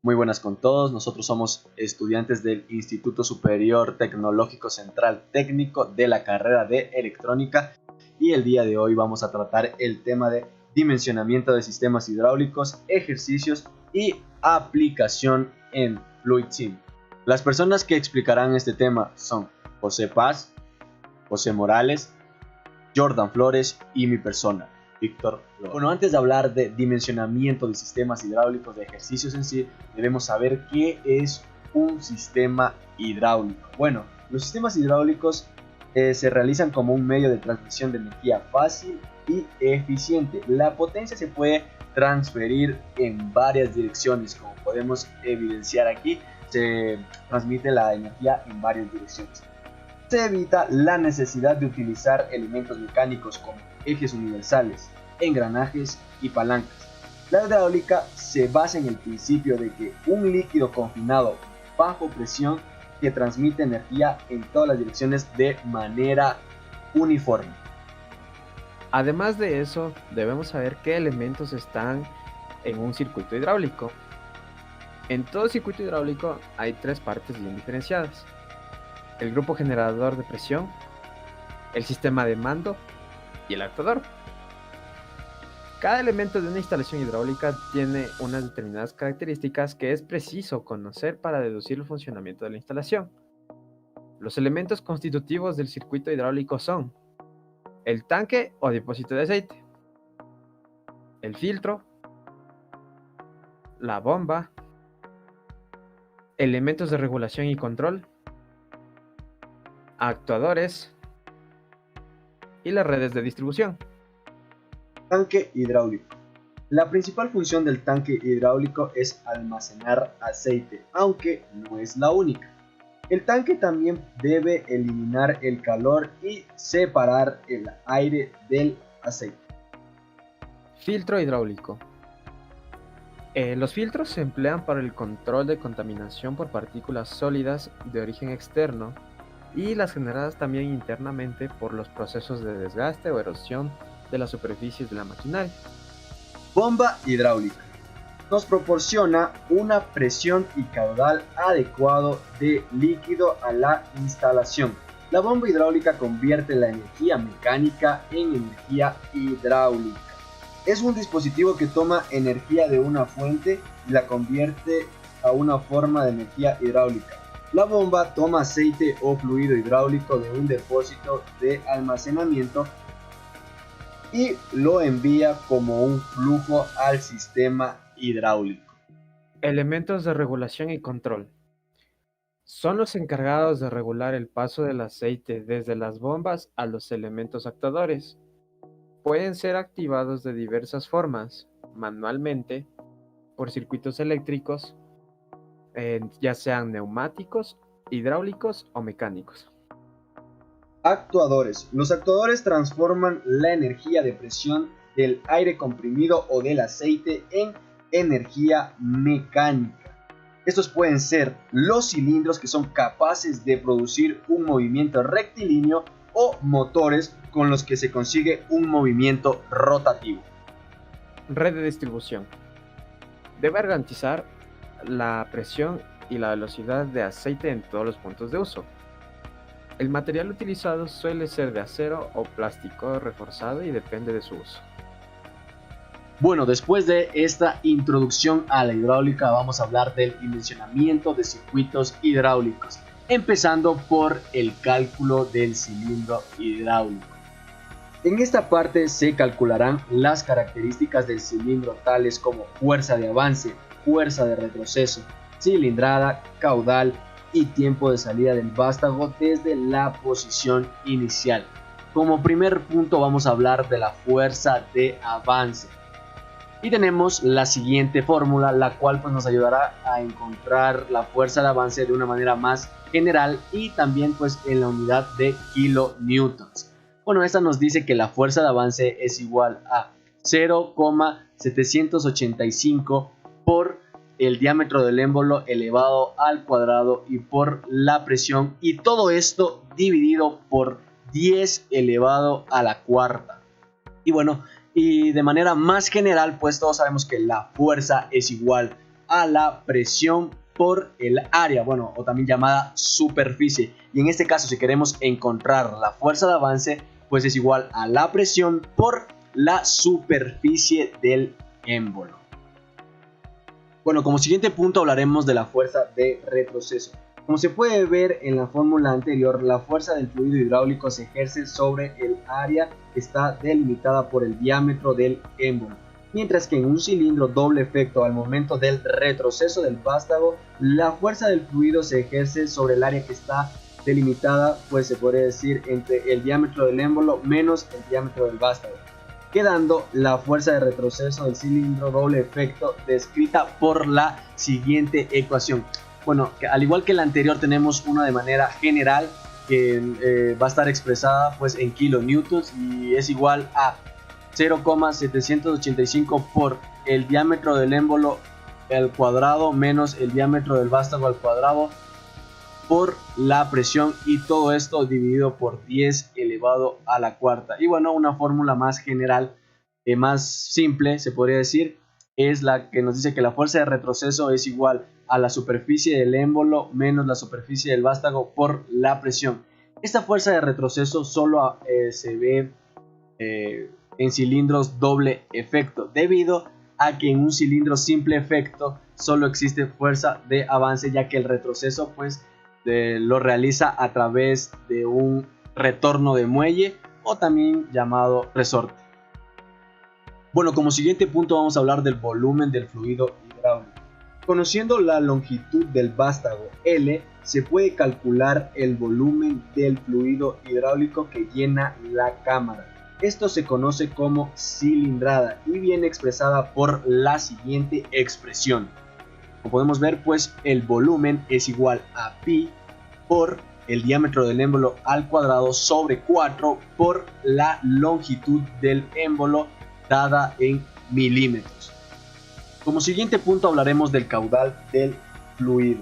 Muy buenas con todos, nosotros somos estudiantes del Instituto Superior Tecnológico Central Técnico de la carrera de Electrónica y el día de hoy vamos a tratar el tema de dimensionamiento de sistemas hidráulicos, ejercicios y aplicación en FluidSim. Las personas que explicarán este tema son José Paz, José Morales, Jordan Flores y mi persona, Víctor Flores. Bueno, antes de hablar de dimensionamiento de sistemas hidráulicos, de ejercicios en sí, debemos saber qué es un sistema hidráulico. Bueno, los sistemas hidráulicos se realizan como un medio de transmisión de energía fácil y eficiente. La potencia se puede transferir en varias direcciones, como podemos evidenciar aquí, se transmite la energía en varias direcciones. Se evita la necesidad de utilizar elementos mecánicos como ejes universales, engranajes y palancas. La hidráulica se basa en el principio de que un líquido confinado bajo presión que transmite energía en todas las direcciones de manera uniforme. Además de eso, debemos saber qué elementos están en un circuito hidráulico. En todo circuito hidráulico hay tres partes bien diferenciadas: el grupo generador de presión, el sistema de mando y el actuador. Cada elemento de una instalación hidráulica tiene unas determinadas características que es preciso conocer para deducir el funcionamiento de la instalación. Los elementos constitutivos del circuito hidráulico son el tanque o depósito de aceite, el filtro, la bomba, elementos de regulación y control, actuadores y las redes de distribución. Tanque hidráulico. La principal función del tanque hidráulico es almacenar aceite, aunque no es la única. El tanque también debe eliminar el calor y separar el aire del aceite. Filtro hidráulico. Los filtros se emplean para el control de contaminación por partículas sólidas de origen externo y las generadas también internamente por los procesos de desgaste o erosión de las superficies de la maquinaria. Bomba hidráulica. Nos proporciona una presión y caudal adecuado de líquido a la instalación. La bomba hidráulica convierte la energía mecánica en energía hidráulica. Es un dispositivo que toma energía de una fuente y la convierte a una forma de energía hidráulica. La bomba toma aceite o fluido hidráulico de un depósito de almacenamiento y lo envía como un flujo al sistema hidráulico. Elementos de regulación y control. Son los encargados de regular el paso del aceite desde las bombas a los elementos actuadores. Pueden ser activados de diversas formas: manualmente, por circuitos eléctricos, ya sean neumáticos, hidráulicos o mecánicos. Actuadores. Los actuadores transforman la energía de presión del aire comprimido o del aceite en energía mecánica. Estos pueden ser los cilindros, que son capaces de producir un movimiento rectilíneo, o motores con los que se consigue un movimiento rotativo. Red de distribución. Debe garantizar la presión y la velocidad de aceite en todos los puntos de uso. El material utilizado suele ser de acero o plástico reforzado y depende de su uso. Bueno, después de esta introducción a la hidráulica, vamos a hablar del dimensionamiento de circuitos hidráulicos, empezando por el cálculo del cilindro hidráulico. En esta parte se calcularán las características del cilindro, tales como fuerza de avance, fuerza de retroceso, cilindrada, caudal y tiempo de salida del vástago desde la posición inicial. Como primer punto vamos a hablar de la fuerza de avance. Y tenemos la siguiente fórmula, la cual nos ayudará a encontrar la fuerza de avance de una manera más general y también en la unidad de kilonewtons. Bueno, esta nos dice que la fuerza de avance es igual a 0,785 por el diámetro del émbolo elevado al cuadrado y por la presión, y todo esto dividido por 10 elevado a la cuarta. Y bueno, y de manera más general, todos sabemos que la fuerza es igual a la presión por el área, bueno, o también llamada superficie. Y en este caso, si queremos encontrar la fuerza de avance, pues es igual a la presión por la superficie del émbolo. Bueno, como siguiente punto hablaremos de la fuerza de retroceso. Como se puede ver en la fórmula anterior, la fuerza del fluido hidráulico se ejerce sobre el área que está delimitada por el diámetro del émbolo. Mientras que en un cilindro doble efecto, al momento del retroceso del vástago, la fuerza del fluido se ejerce sobre el área que está delimitada, pues se podría decir entre el diámetro del émbolo menos el diámetro del vástago, quedando la fuerza de retroceso del cilindro doble efecto descrita por la siguiente ecuación. Bueno, al igual que la anterior, tenemos una de manera general que va a estar expresada pues en kilonewtons y es igual a 0,785 por el diámetro del émbolo al cuadrado menos el diámetro del vástago al cuadrado por la presión, y todo esto dividido por 10 elevado a la cuarta. Y bueno, una fórmula más general, más simple se podría decir, es la que nos dice que la fuerza de retroceso es igual a la superficie del émbolo menos la superficie del vástago por la presión. Esta fuerza de retroceso solo se ve en cilindros doble efecto, debido a que en un cilindro simple efecto solo existe fuerza de avance, ya que el retroceso pues lo realiza a través de un retorno de muelle o también llamado resorte. Bueno, como siguiente punto vamos a hablar del volumen del fluido hidráulico. Conociendo la longitud del vástago L, se puede calcular el volumen del fluido hidráulico que llena la cámara. Esto se conoce como cilindrada y viene expresada por la siguiente expresión. Como podemos ver, pues el volumen es igual a pi por el diámetro del émbolo al cuadrado sobre 4 por la longitud del émbolo dada en milímetros. Como siguiente punto hablaremos del caudal del fluido.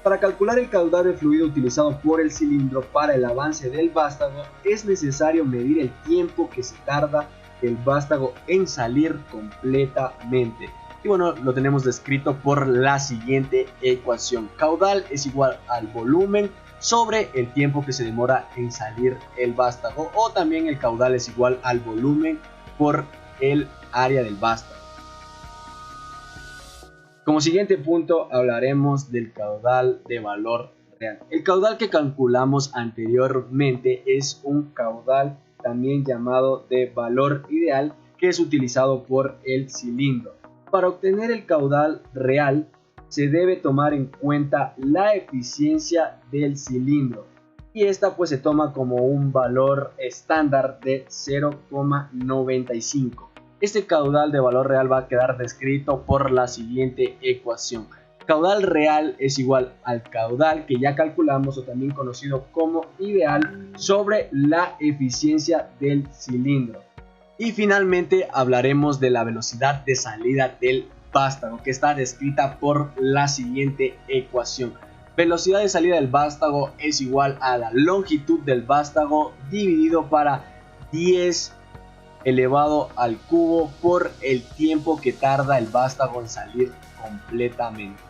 Para calcular el caudal del fluido utilizado por el cilindro para el avance del vástago, es necesario medir el tiempo que se tarda el vástago en salir completamente. Y bueno, lo tenemos descrito por la siguiente ecuación. Caudal es igual al volumen sobre el tiempo que se demora en salir el vástago, o también el caudal es igual al volumen por el área del vástago. Como siguiente punto hablaremos del caudal de valor real. El caudal que calculamos anteriormente es un caudal también llamado de valor ideal, que es utilizado por el cilindro. Para obtener el caudal real se debe tomar en cuenta la eficiencia del cilindro, y esta pues se toma como un valor estándar de 0,95. Este caudal de valor real va a quedar descrito por la siguiente ecuación. Caudal real es igual al caudal que ya calculamos, o también conocido como ideal, sobre la eficiencia del cilindro. Y finalmente hablaremos de la velocidad de salida del vástago, que está descrita por la siguiente ecuación. Velocidad de salida del vástago es igual a la longitud del vástago dividido para 10 elevado al cubo por el tiempo que tarda el vástago en salir completamente.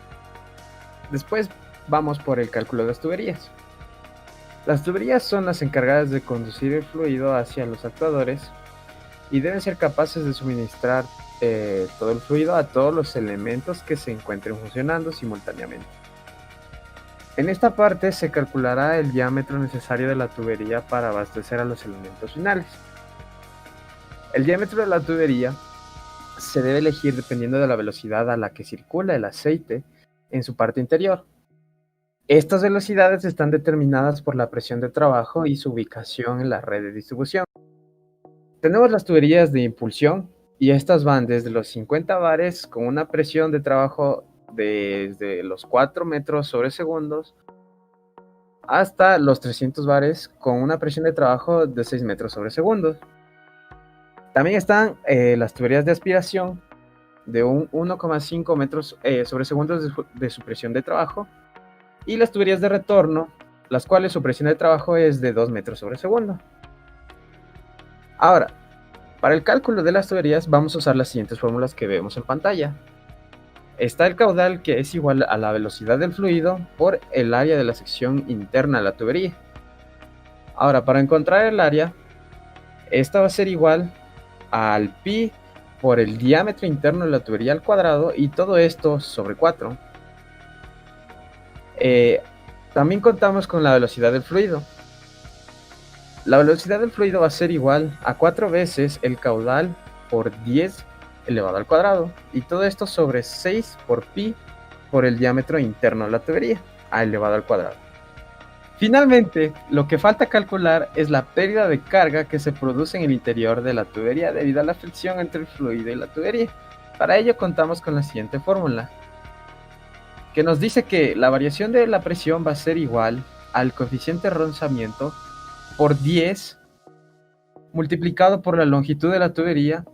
Después vamos por el cálculo de las tuberías. Las tuberías son las encargadas de conducir el fluido hacia los actuadores y deben ser capaces de suministrar todo el fluido a todos los elementos que se encuentren funcionando simultáneamente. En esta parte se calculará el diámetro necesario de la tubería para abastecer a los elementos finales. El diámetro de la tubería se debe elegir dependiendo de la velocidad a la que circula el aceite en su parte interior. Estas velocidades están determinadas por la presión de trabajo y su ubicación en la red de distribución. Tenemos las tuberías de impulsión, y estas van desde los 50 bares con una presión de trabajo desde los 4 metros sobre segundos hasta los 300 bares con una presión de trabajo de 6 metros sobre segundos. También están las tuberías de aspiración de un 1,5 metros sobre segundos de su presión de trabajo, y las tuberías de retorno, las cuales su presión de trabajo es de 2 metros sobre segundo. Ahora, para el cálculo de las tuberías vamos a usar las siguientes fórmulas que vemos en pantalla. Está el caudal, que es igual a la velocidad del fluido por el área de la sección interna de la tubería. Ahora, para encontrar el área, esta va a ser igual al pi por el diámetro interno de la tubería al cuadrado, y todo esto sobre 4. También contamos con la velocidad del fluido. La velocidad del fluido va a ser igual a 4 veces el caudal por 10 elevado al cuadrado, y todo esto sobre 6 por pi por el diámetro interno de la tubería elevado al cuadrado. Finalmente, lo que falta calcular es la pérdida de carga que se produce en el interior de la tubería debido a la fricción entre el fluido y la tubería. Para ello contamos con la siguiente fórmula, que nos dice que la variación de la presión va a ser igual al coeficiente de rozamiento por 10 multiplicado por la longitud de la tubería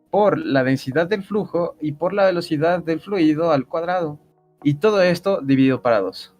por la densidad del flujo y por la velocidad del fluido al cuadrado, y todo esto dividido para 2.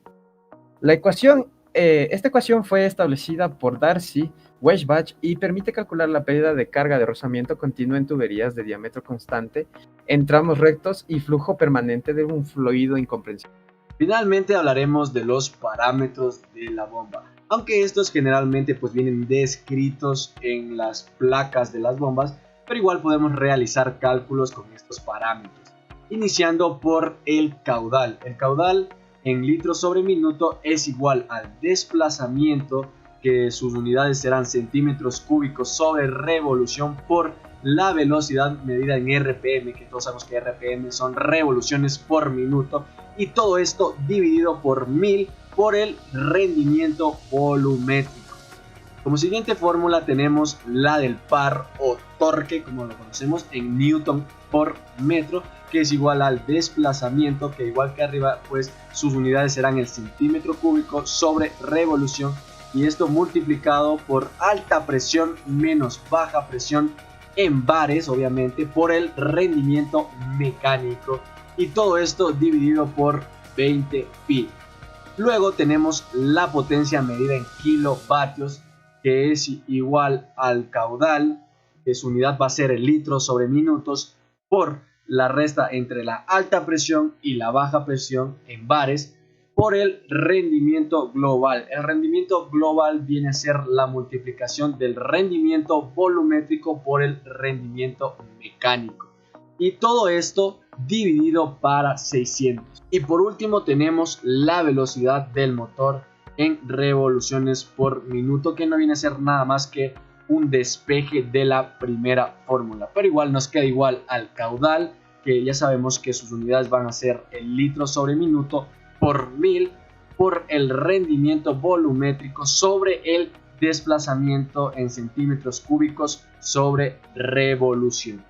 Esta ecuación fue establecida por Darcy-Weisbach y permite calcular la pérdida de carga de rozamiento continuo en tuberías de diámetro constante en tramos rectos y flujo permanente de un fluido incomprensible. Finalmente hablaremos de los parámetros de la bomba, aunque estos generalmente pues vienen descritos en las placas de las bombas, pero igual podemos realizar cálculos con estos parámetros, iniciando por el caudal. El caudal en litros sobre minuto es igual al desplazamiento, que sus unidades serán centímetros cúbicos sobre revolución, por la velocidad medida en RPM, que todos sabemos que RPM son revoluciones por minuto, y todo esto dividido por 1000 por el rendimiento volumétrico. Como siguiente fórmula tenemos la del par o torque, como lo conocemos, en newton por metro, que es igual al desplazamiento, que igual que arriba pues sus unidades serán el centímetro cúbico sobre revolución, y esto multiplicado por alta presión menos baja presión en bares, obviamente, por el rendimiento mecánico, y todo esto dividido por 20 pi. Luego tenemos la potencia medida en kilovatios, que es igual al caudal, que su unidad va a ser el litro sobre minutos, por la resta entre la alta presión y la baja presión en bares, por el rendimiento global. El rendimiento global viene a ser la multiplicación del rendimiento volumétrico por el rendimiento mecánico, y todo esto dividido para 600. Y por último tenemos la velocidad del motor en revoluciones por minuto, que no viene a ser nada más que un despeje de la primera fórmula, pero igual nos queda igual al caudal, que ya sabemos que sus unidades van a ser el litro sobre minuto por 1000 por el rendimiento volumétrico sobre el desplazamiento en centímetros cúbicos sobre revolución.